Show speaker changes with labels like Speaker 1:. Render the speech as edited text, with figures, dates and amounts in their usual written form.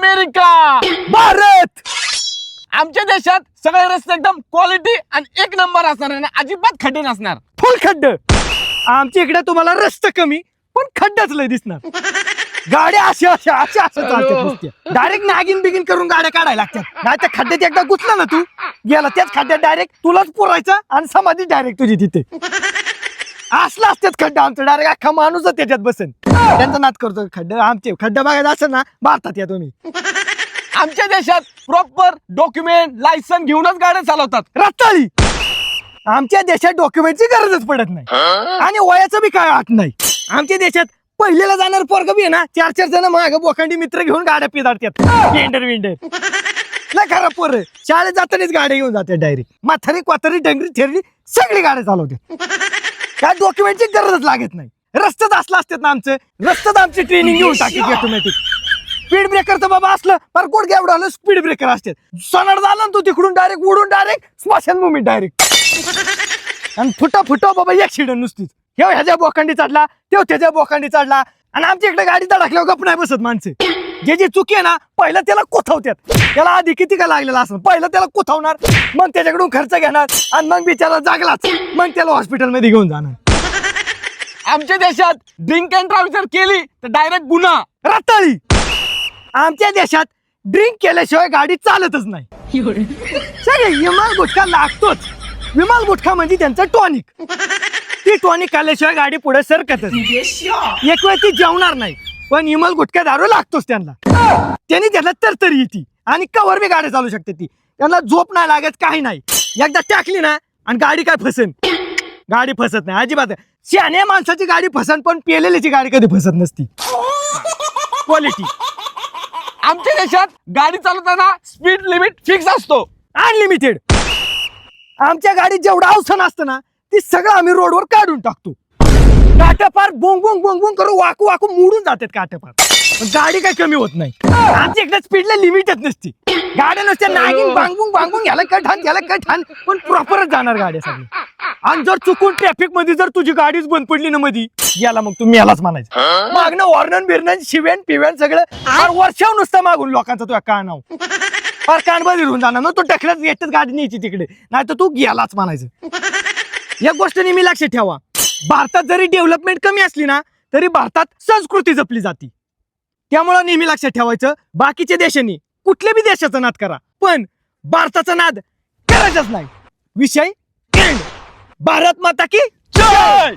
Speaker 1: America,
Speaker 2: Bharat.
Speaker 1: आमच्या देशात सगळे रस्ते एकदम क्वालिटी आणि एक नंबर असणार आणि अजिबात खड्डे नसणार.
Speaker 2: फुल खड्ड. आमच्या इकडे तुम्हाला रस्ते कमी पण खड्डाच लय दिसणार. गाड्या अशा चालतात, डायरेक्ट नागिन बिगिन करून गाड्या काढायला लागतात. नाही तर खड्ड्यात एकदा घुसला ना तू गेला त्याच खड्ड्यात डायरेक्ट तुलाच पुरायचं आणि समाधी डायरेक्ट तुझी तिथे. असला असतात खड्डा आमचं, डायरेक्ट अख्खा माणूस त्याच्यात बसेल. त्यांचा नाद करतो खड्डा. आमचे खड्डा बघायचा असेल ना भारतात या तुम्ही.
Speaker 1: आमच्या देशात प्रॉपर डॉक्युमेंट लायसन घेऊनच गाड्या चालवतात.
Speaker 2: रताळी. आमच्या देशात डॉक्युमेंटची गरजच पडत नाही आणि वयाचं बी काय अट नाही. आमच्या देशात पहिल्याला जाणार पोरग बी आहे ना 4-4 जण माग बोखंडी मित्र घेऊन गाड्या पिदाडतात. वेंडर लय खराब पोर. शाळेत जातानाच गाड्या घेऊन जाते डायरेक्ट. म्हातारी क्वातारी डंगरी थेरली सगळी गाड्या चालवते. काय डॉक्युमेंटची गरजच लागत नाही. रस्त्यात असलं असतात ना आमचं, रस्त्यात आमची ट्रेनिंग घेऊन टाकी ऑटोमॅटिक. स्पीड ब्रेकरचं बाबा असलं पर गुड एवढं आलं स्पीड ब्रेकर असतात. सनड झाला ना तू तिकडून डायरेक्ट उडून डायरेक्ट स्मशान मुवमेंट डायरेक्ट. आणि फुटा बाबा ऍक्सिडेंट नुसतीच. ह्याच्या बोखंडी चढला तेव्हा त्याच्या बोखंडी चढला. आणि आमच्या इकडे गाडी धडकल्यावर गप नाही बसत माणसं. जे चुकी आहे ना पहिलं त्याला कोथवतात. त्याला आधी किती का लागलेला असं पहिलं त्याला कोथवणार, मग त्याच्याकडून खर्च घेणार आणि मग बिचारा जागलाच मग त्याला हॉस्पिटलमध्ये घेऊन जाणार.
Speaker 1: आमच्या देशात ड्रिंक अँड ड्राईव्ह जर केली तर डायरेक्ट गुन्हा.
Speaker 2: रताळी. आमच्या देशात ड्रिंक केल्याशिवाय गाडी चालतच नाही. सगळे विमाल गुटखा लागतोच. विमाल गुटखा म्हणजे त्यांचं टॉनिक. ती टॉनिक खाल्ल्याशिवाय गाडी पुढे सरकतच. एक वेळ ती जेवणार नाही पण विमाल गुटखा दारू लागतोच त्यांना. त्यांनी त्याला तरतरी येते आणि कवर बी गाडी चालू शकते. ती त्यांना झोप नाही लागत काही नाही. एकदा टाकली ना आणि गाडी काय फसेन. गाडी फसत नाही अजिबात. शहाण्या माणसाची गाडी फसन पण पेलेल्याची गाडी कधी फसत नसती. क्वालिटी.
Speaker 1: आमच्या देशात गाडी चालवताना स्पीड लिमिट फिक्स असतो.
Speaker 2: अनलिमिटेड. आमच्या गाडीत जेवढं अवसान असतं ना ती सगळं आम्ही रोडवर काढून टाकतो. काट्या पार बोंग बोंग बोंग बोंग करून वाकू वाकू मोडून जातात काट्या पार. गाडी काही कमी होत नाही. आमच्या इकडे स्पीडला लिमिटच नसती. गाड्या नसत्या नागिन बांगबुंग बांगबुंग याला काय ठाण पण प्रॉपरच जाणार गाड्या सगळी. आणि जर चुकून ट्रॅफिक मध्ये जर तुझी गाडीच बंद पडली ना मधी याला मग तुम्ही यालाच म्हणायचं. मागणं वॉर्नन बिर्नन शिव्यान पिव्यान सगळं वर्षाव नुसतं मागून लोकांचं तुझ्या कानाव फार कान बंद होऊन जाणार ना. तू टकलत येतच गाडी न्यायची तिकडे नाही तर तू गेलाच म्हणायचं. या गोष्ट नेहमी लक्षात ठेवा. भारतात जरी डेव्हलपमेंट कमी असली ना तरी भारतात संस्कृती जपली जाते. त्यामुळे नेहमी लक्षात ठेवायचं बाकीच्या देशांनी कुठल्या बी देशाचा नाद करा पण भारताचा नाद करायचाच नाही. विषय एंड. भारत माता की जय.